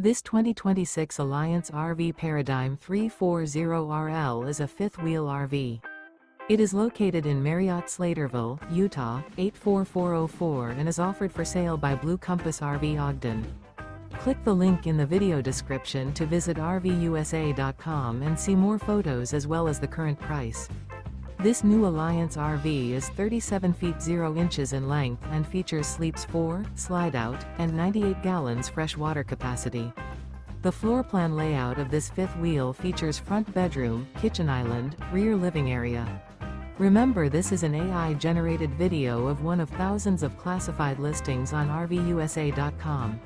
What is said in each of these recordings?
This 2026 Alliance RV Paradigm 340RL is a fifth-wheel RV. It is located in Marriott-Slaterville, Utah, 84404 and is offered for sale by Blue Compass RV Ogden. Click the link in the video description to visit RVUSA.com and see more photos as well as the current price. This new Alliance RV is 37 feet 0 inches in length and features sleeps 4, slide-out, and 98 gallons fresh water capacity. The floor plan layout of this fifth wheel features front bedroom, kitchen island, rear living area. Remember, this is an AI-generated video of one of thousands of classified listings on RVUSA.com.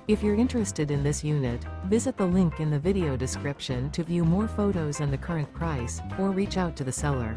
If you're interested in this unit, visit the link in the video description to view more photos and the current price, or reach out to the seller.